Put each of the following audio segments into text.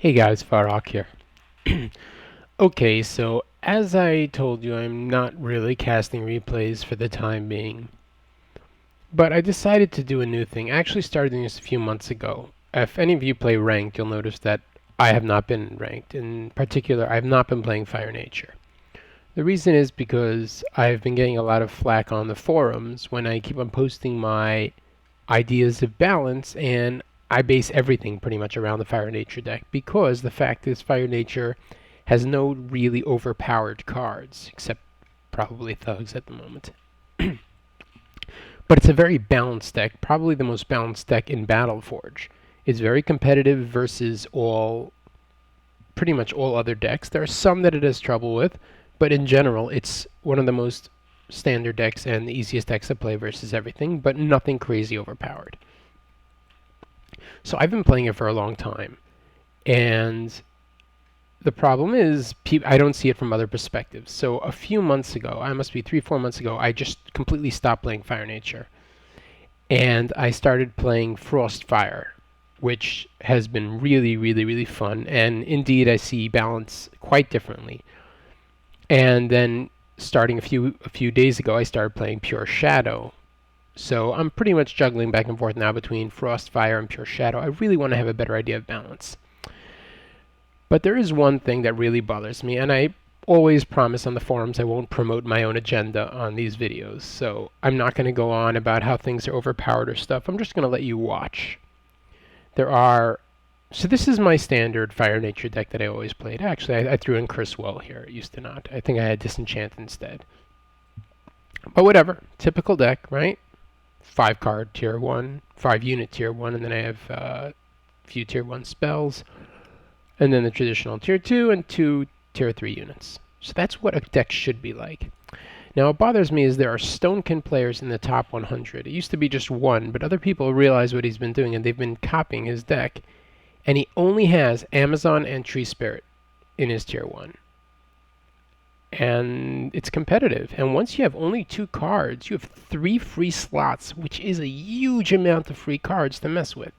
Hey guys, Farok here. Okay, so as I told you, I'm not really casting replays for the time being. But I decided to do a new thing. I actually started doing this a few months ago. If any of you play ranked, you'll notice that I have not been ranked. In particular, I have not been playing Fire Nature. The reason is because I've been getting a lot of flack on the forums when I keep on posting my ideas of balance, and I base everything pretty much around the Fire Nature deck because the fact is Fire Nature has no really overpowered cards, except probably Thugs at the moment. But it's a very balanced deck, probably the most balanced deck in Battleforge. It's very competitive versus pretty much all other decks. There are some that it has trouble with, but in general, it's one of the most standard decks and the easiest decks to play versus everything, but nothing crazy overpowered. So I've been playing it for a long time, and the problem is I don't see it from other perspectives. So a few months ago, I must be 3-4 months ago, I just completely stopped playing Fire Nature, and I started playing Frostfire, which has been really, really, really fun. And indeed, I see balance quite differently. And then starting a few days ago, I started playing Pure Shadow. So I'm pretty much juggling back and forth now between Frostfire and Pure Shadow. I really want to have a better idea of balance. But there is one thing that really bothers me, and I always promise on the forums I won't promote my own agenda on these videos. So I'm not going to go on about how things are overpowered or stuff. I'm just going to let you watch. So this is my standard Fire Nature deck that I always played. Actually, I threw in Cursewell here. It used to not. I think I had Disenchant instead. But whatever. Typical deck, right? 5 card tier 1, 5 unit tier 1, and then I have a few tier 1 spells, and then the traditional tier 2 and 2 tier 3 units. So that's what a deck should be like. Now what bothers me is there are Stonekin players in the top 100. It used to be just one, but other people realize what he's been doing and they've been copying his deck, and he only has Amazon and Tree Spirit in his tier 1. And it's competitive. And once you have only 2 cards, you have 3 free slots, which is a huge amount of free cards to mess with.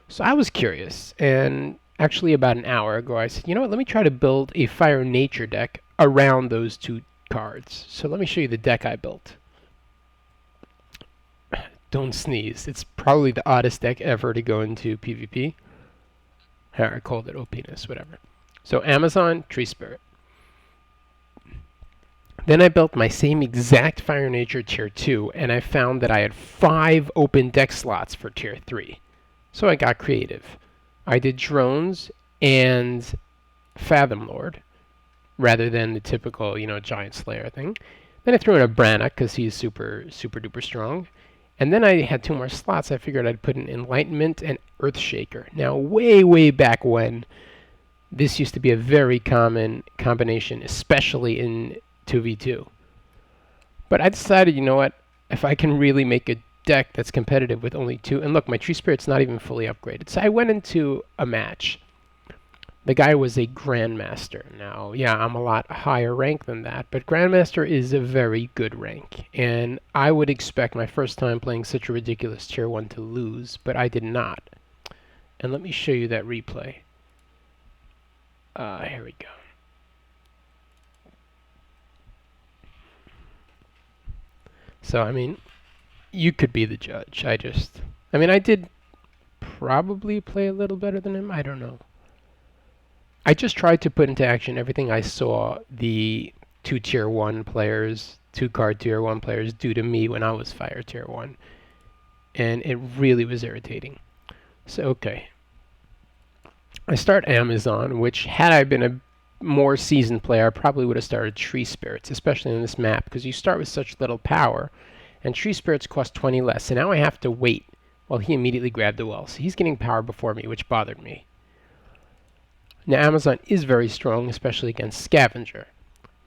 So I was curious, and actually about an hour ago I said, you know what, let me try to build a Fire Nature deck around those 2 cards. So let me show you the deck I built. Don't sneeze. It's probably the oddest deck ever to go into PvP. I called it OPness, whatever. So Amazon, Tree Spirit. Then I built my same exact Fire Nature Tier 2, and I found that I had 5 open deck slots for Tier 3. So I got creative. I did Drones and Fathom Lord, rather than the typical, Giant Slayer thing. Then I threw in a Brannock, because he's super, super duper strong. And then I had 2 more slots. I figured I'd put in Enlightenment and Earthshaker. Now, way, way back when, this used to be a very common combination, especially in 2v2. But I decided, you know what, if I can really make a deck that's competitive with only 2, and look, my Tree Spirit's not even fully upgraded. So I went into a match. The guy was a Grandmaster. Now, yeah, I'm a lot higher rank than that, but Grandmaster is a very good rank, and I would expect my first time playing such a ridiculous Tier 1 to lose, but I did not. And let me show you that replay. Here we go. So, I mean, you could be the judge. I did probably play a little better than him. I don't know. I just tried to put into action everything I saw the 2 tier 1 players, 2 card tier 1 players do to me when I was Fire tier 1. And it really was irritating. So, okay. I start Amazon, which had I been a more seasoned player, I probably would have started Tree Spirits, especially in this map, because you start with such little power, and Tree Spirits cost 20 less, so now I have to wait while he immediately grabbed a well. So he's getting power before me, which bothered me. Now Amazon is very strong, especially against Scavenger,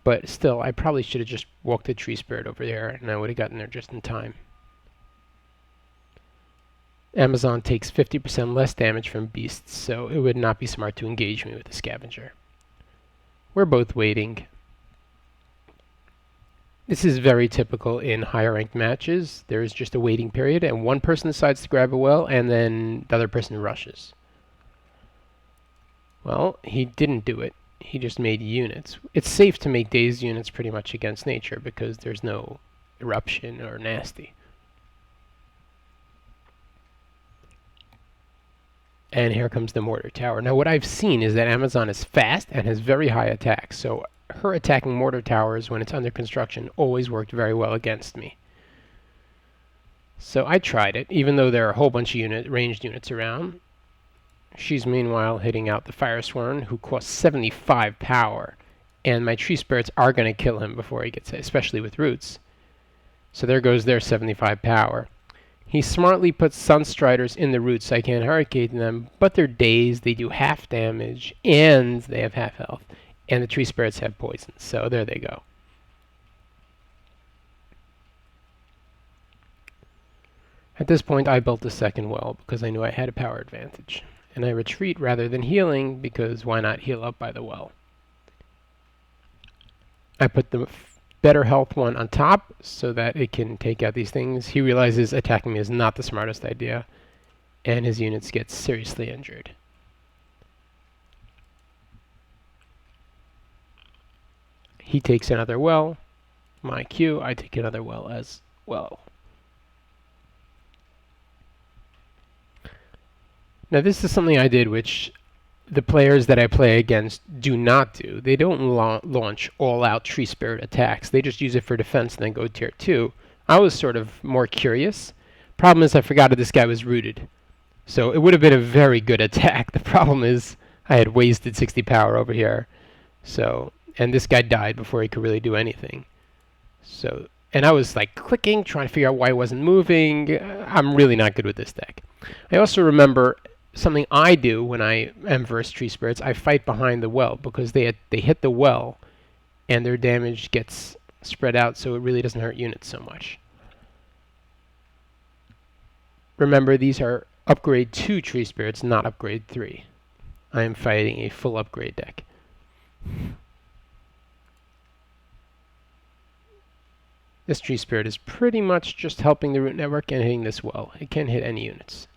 but still, I probably should have just walked the Tree Spirit over there, and I would have gotten there just in time. Amazon takes 50% less damage from beasts, so it would not be smart to engage me with the Scavenger. We're both waiting. This is very typical in higher ranked matches. There is just a waiting period, and one person decides to grab a well, and then the other person rushes. Well, he didn't do it. He just made units. It's safe to make dazed units pretty much against nature because there's no eruption or nasty. And here comes the mortar tower. Now what I've seen is that Amazon is fast and has very high attacks, so her attacking mortar towers when it's under construction always worked very well against me. So I tried it, even though there are a whole bunch of ranged units around. She's meanwhile hitting out the Fire Sworn, who costs 75 power, and my Tree Spirits are going to kill him before he gets hit, especially with roots. So there goes their 75 power. He smartly puts Sunstriders in the roots so I can't hurricane them, but they're dazed, they do half damage, and they have half health. And the Tree Spirits have poison, so there they go. At this point I built the second well because I knew I had a power advantage. And I retreat rather than healing because why not heal up by the well? I put the better health one on top so that it can take out these things. He realizes attacking me is not the smartest idea, and his units get seriously injured. He takes another well. My Q, I take another well as well. Now this is something I did which the players that I play against do not do. They don't launch all-out Tree Spirit attacks. They just use it for defense and then go tier 2. I was sort of more curious. Problem is I forgot that this guy was rooted. So it would have been a very good attack. The problem is I had wasted 60 power over here. And this guy died before he could really do anything. And I was like clicking, trying to figure out why I wasn't moving. I'm really not good with this deck. I also remember something I do when I am versus Tree Spirits. I fight behind the well because they hit the well and their damage gets spread out so it really doesn't hurt units so much. Remember, these are upgrade 2 Tree Spirits, not upgrade 3. I am fighting a full upgrade deck. This Tree Spirit is pretty much just helping the root network and hitting this well. It can't hit any units.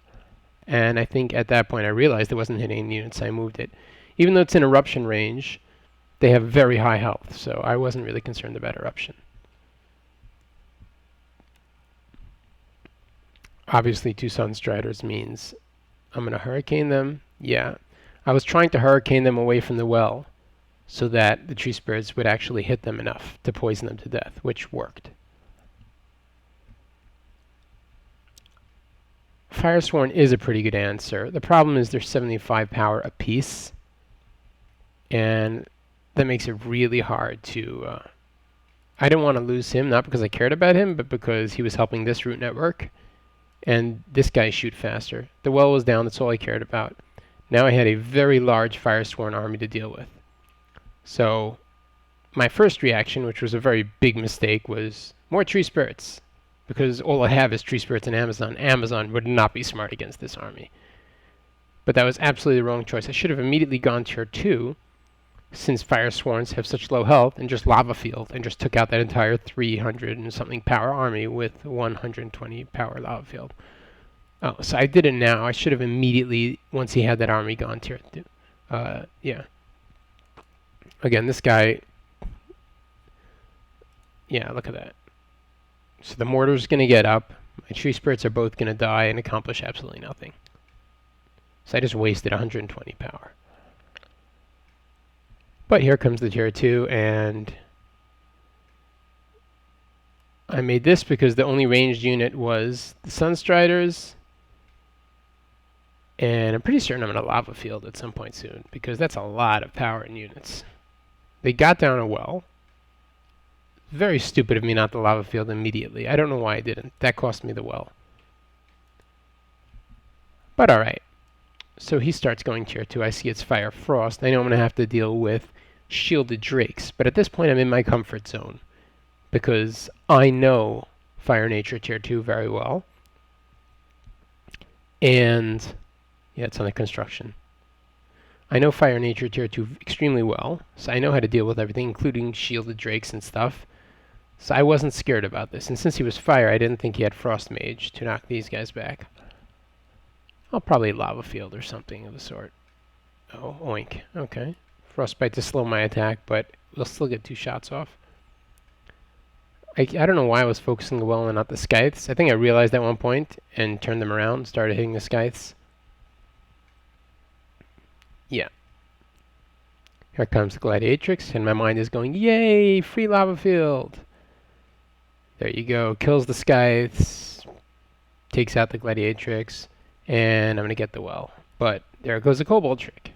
And I think at that point I realized it wasn't hitting any units, so I moved it. Even though it's in eruption range, they have very high health, so I wasn't really concerned about eruption. Obviously 2 Sunstriders means I'm going to hurricane them. Yeah. I was trying to hurricane them away from the well so that the Tree Spirits would actually hit them enough to poison them to death, which worked. Firesworn is a pretty good answer. The problem is they're 75 power apiece, and that makes it really hard to... I didn't want to lose him, not because I cared about him, but because he was helping this root network, and this guy shoot faster. The well was down, that's all I cared about. Now I had a very large Firesworn army to deal with. So my first reaction, which was a very big mistake, was more Tree Spirits. Because all I have is Tree Spirits and Amazon. Amazon would not be smart against this army. But that was absolutely the wrong choice. I should have immediately gone tier 2, since Fire Sworns have such low health, and just Lava Field, and just took out that entire 300 and something power army with 120 power Lava Field. Oh, so I did it now. I should have immediately, once he had that army, gone tier 2. Yeah. Again, this guy... Yeah, look at that. So the mortar's going to get up. My Tree Spirits are both going to die and accomplish absolutely nothing. So I just wasted 120 power. But here comes the tier 2, and I made this because the only ranged unit was the Sunstriders, and I'm pretty certain I'm going to Lava Field at some point soon, because that's a lot of power in units. They got down a well. Very stupid of me not to Lava Field immediately. I don't know why I didn't. That cost me the well. But alright. So he starts going tier 2. I see it's Fire Frost. I know I'm going to have to deal with Shielded Drakes. But at this point I'm in my comfort zone. Because I know Fire Nature tier 2 very well. And... yeah, it's under construction. I know Fire Nature tier 2 extremely well. So I know how to deal with everything, including Shielded Drakes and stuff. So I wasn't scared about this. And since he was Fire, I didn't think he had Frost Mage to knock these guys back. I'll probably Lava Field or something of the sort. Oh, oink. Okay. Frostbite to slow my attack, but we'll still get 2 shots off. I don't know why I was focusing the well and not the scythes. I think I realized at one point and turned them around, started hitting the scythes. Yeah. Here comes the Gladiatrix, and my mind is going, yay, free lava field. There you go. Kills the scythes, takes out the Gladiatrix, and I'm going to get the well. But there goes the kobold trick.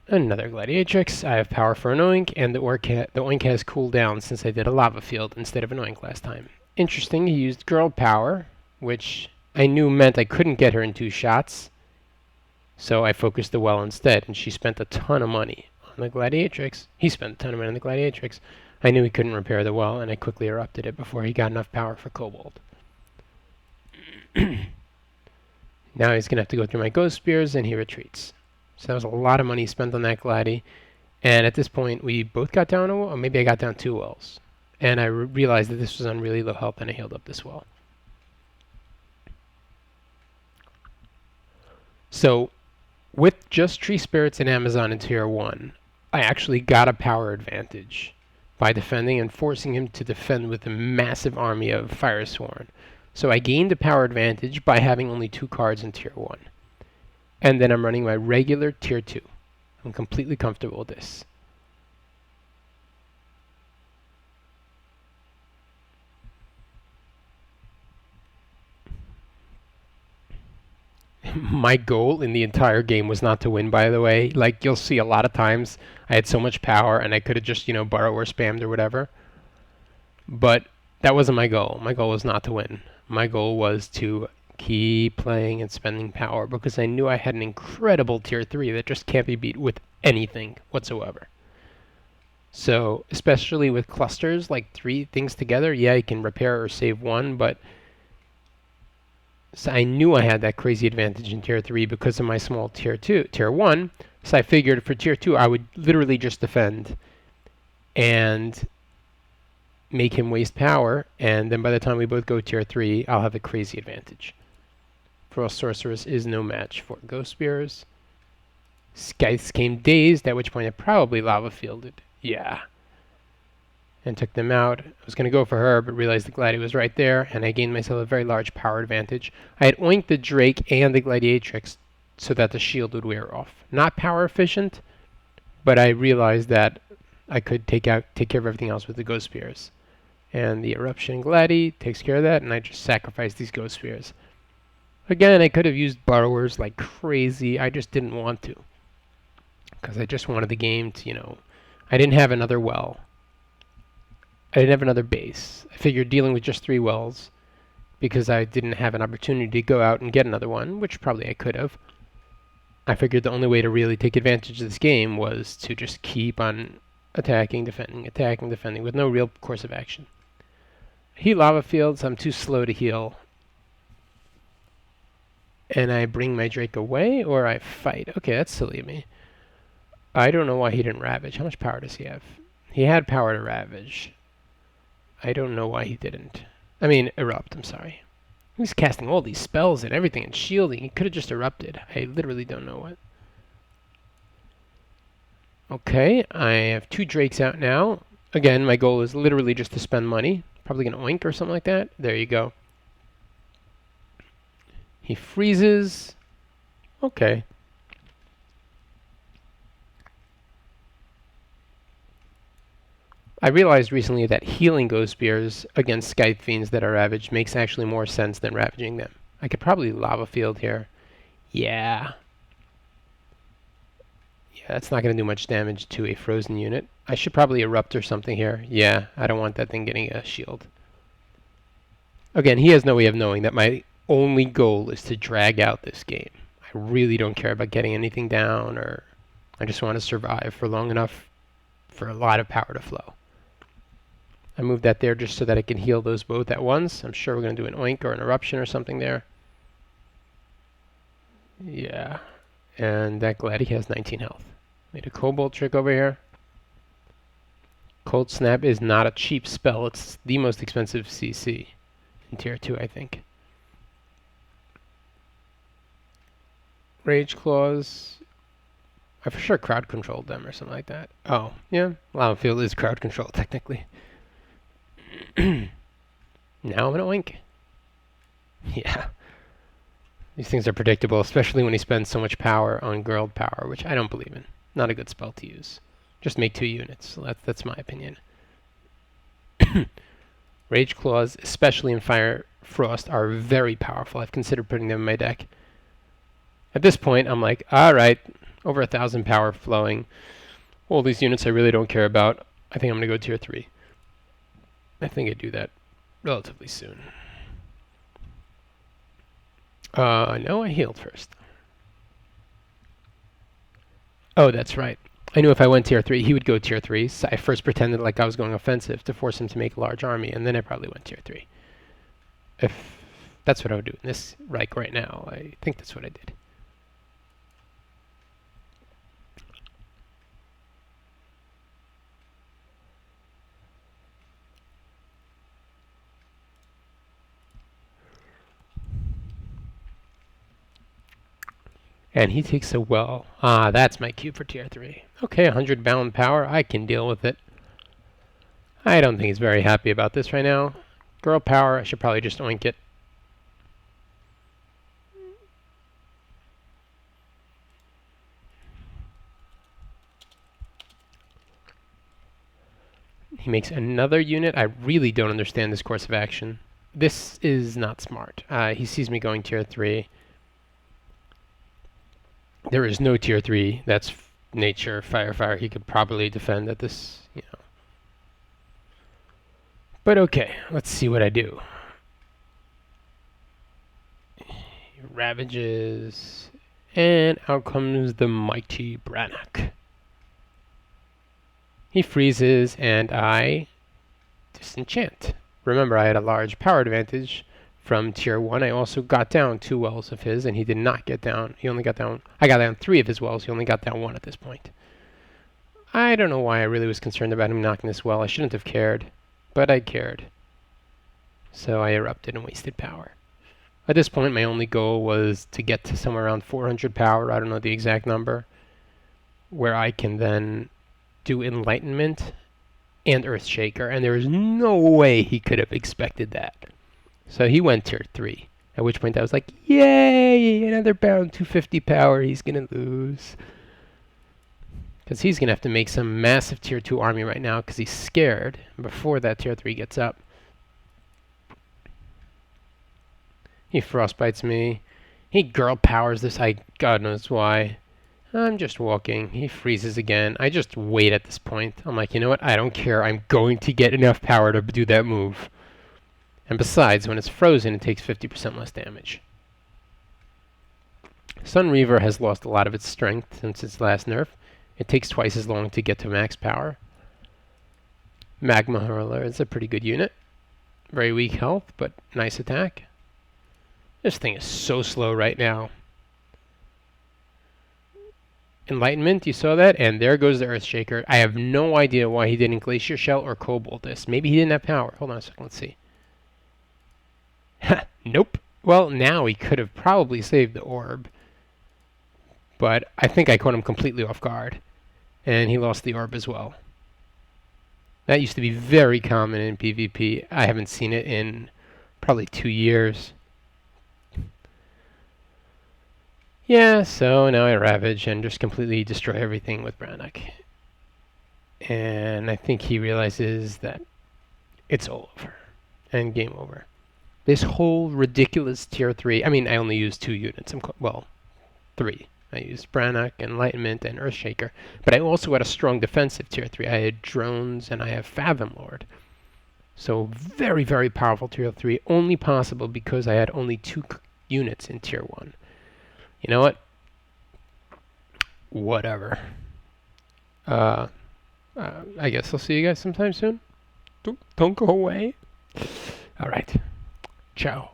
Another Gladiatrix. I have power for an oink, and the oink has cooled down since I did a lava field instead of an oink last time. Interesting, he used girl power, which I knew meant I couldn't get her in 2 shots. So I focused the well instead, and she spent a ton of money on the Gladiatrix. He spent a ton of money on the Gladiatrix. I knew he couldn't repair the well, and I quickly erupted it before he got enough power for kobold. Now he's going to have to go through my ghost spears, and he retreats. So that was a lot of money spent on that Gladi. And at this point, we both got down a well, or maybe I got down 2 wells. And I realized that this was on really low health, and I healed up this well. So, with just Tree Spirits and Amazon in Tier 1, I actually got a power advantage by defending and forcing him to defend with a massive army of Firesworn. So I gained a power advantage by having only 2 cards in Tier 1. And then I'm running my regular Tier 2. I'm completely comfortable with this. My goal in the entire game was not to win, by the way. Like, you'll see a lot of times I had so much power and I could have just, borrow or spammed or whatever. But that wasn't my goal. My goal was not to win. My goal was to keep playing and spending power because I knew I had an incredible Tier 3 that just can't be beat with anything whatsoever. So, especially with clusters, like 3 things together, yeah, you can repair or save 1, but so I knew I had that crazy advantage in Tier 3 because of my small Tier 1. So I figured for Tier 2, I would literally just defend and make him waste power, and then by the time we both go Tier 3, I'll have a crazy advantage. Frost Sorceress is no match for Ghost Spears. Scythes came dazed, at which point I probably lava fielded. Yeah. And took them out. I was going to go for her, but realized the Gladi was right there, and I gained myself a very large power advantage. I had oinked the Drake and the Gladiatrix so that the shield would wear off. Not power efficient, but I realized that I could take care of everything else with the Ghost Spears. And the Eruption Gladi takes care of that, and I just sacrificed these Ghost Spears. Again, I could have used Borrowers like crazy. I just didn't want to. Because I just wanted the game to, I didn't have another well. I didn't have another base. I figured dealing with just 3 wells, because I didn't have an opportunity to go out and get another one, which probably I could have. I figured the only way to really take advantage of this game was to just keep on attacking, defending, with no real course of action. He lava fields, I'm too slow to heal. And I bring my Drake away, or I fight. Okay, that's silly of me. I don't know why he didn't Ravage. How much power does he have? He had power to Ravage. I don't know why he didn't. I mean, Erupt, I'm sorry. He's casting all these spells and everything and shielding. He could have just Erupted. I literally don't know what. Okay, I have 2 Drakes out now. Again, my goal is literally just to spend money. Probably going to oink or something like that. There you go. He freezes. Okay. I realized recently that healing Ghost Spears against Scythe Fiends that are ravaged makes actually more sense than ravaging them. I could probably lava field here. Yeah. Yeah, that's not going to do much damage to a frozen unit. I should probably erupt or something here. Yeah, I don't want that thing getting a shield. Again, he has no way of knowing that my only goal is to drag out this game. I really don't care about getting anything down, or I just want to survive for long enough for a lot of power to flow. I moved that there just so that I can heal those both at once. I'm sure we're going to do an oink or an eruption or something there. Yeah. And that Gladi has 19 health. Made a Kobold trick over here. Cold Snap is not a cheap spell. It's the most expensive CC in Tier 2, I think. Rage Claws. I for sure crowd controlled them or something like that. Oh, yeah. Lava Field is crowd control, technically. Now I'm an oink. Yeah. These things are predictable, especially when he spends so much power on Girl Power, which I don't believe in. Not a good spell to use. Just make 2 units. So that's my opinion. Rage Claws, especially in Fire Frost, are very powerful. I've considered putting them in my deck. At this point, I'm like, alright, over 1,000 power flowing. All these units I really don't care about. I think I'm going to go tier 3. I think I do that relatively soon. No, I healed first. Oh, that's right. I knew if I went tier 3, he would go tier 3. So I first pretended like I was going offensive to force him to make a large army, and then I probably went tier 3. If that's what I would do in this right now, I think that's what I did. And he takes a well. Ah, that's my cube for tier 3. Okay, 100 bound power. I can deal with it. I don't think he's very happy about this right now. Girl power, I should probably just oink it. He makes another unit. I really don't understand this course of action. This is not smart. He sees me going tier 3. There is no tier 3. That's nature, fire. He could probably defend at this, But okay, let's see what I do. He ravages, and out comes the mighty Brannock. He freezes, and I disenchant. Remember, I had a large power advantage from tier 1. I also got down 2 wells of his, and he did not get down. He only got down... I got down 3 of his wells. He only got down 1 at this point. I don't know why I really was concerned about him knocking this well. I shouldn't have cared, but I cared. So I erupted and wasted power. At this point, my only goal was to get to somewhere around 400 power. I don't know the exact number, where I can then do Enlightenment and Earthshaker, and there is no way he could have expected that. So he went tier 3, at which point I was like, yay, another bound 250 power he's going to lose. Because he's going to have to make some massive tier 2 army right now because he's scared before that tier 3 gets up. He frostbites me. He girl powers this, God knows why. I'm just walking. He freezes again. I just wait at this point. I'm like, you know what? I don't care. I'm going to get enough power to do that move. And besides, when it's frozen, it takes 50% less damage. Sun Reaver has lost a lot of its strength since its last nerf. It takes twice as long to get to max power. Magma Hurler is a pretty good unit. Very weak health, but nice attack. This thing is so slow right now. Enlightenment, you saw that? And there goes the Earthshaker. I have no idea why he didn't Glacier Shell or Cobalt this. Maybe he didn't have power. Hold on a second, let's see. Nope. Well, now he could have probably saved the orb. But I think I caught him completely off guard. And he lost the orb as well. That used to be very common in PvP. I haven't seen it in probably 2 years. Yeah, so now I Ravage and just completely destroy everything with Brannock. And I think he realizes that it's all over. And game over. This whole ridiculous tier 3... I mean, I only used 2 units. Well, 3. I used Brannock, Enlightenment, and Earthshaker. But I also had a strong defensive tier 3. I had Drones, and I have Fathom Lord. So very, very powerful tier 3. Only possible because I had only 2 units in tier 1. You know what? Whatever. I guess I'll see you guys sometime soon. Don't go away. All right. Ciao.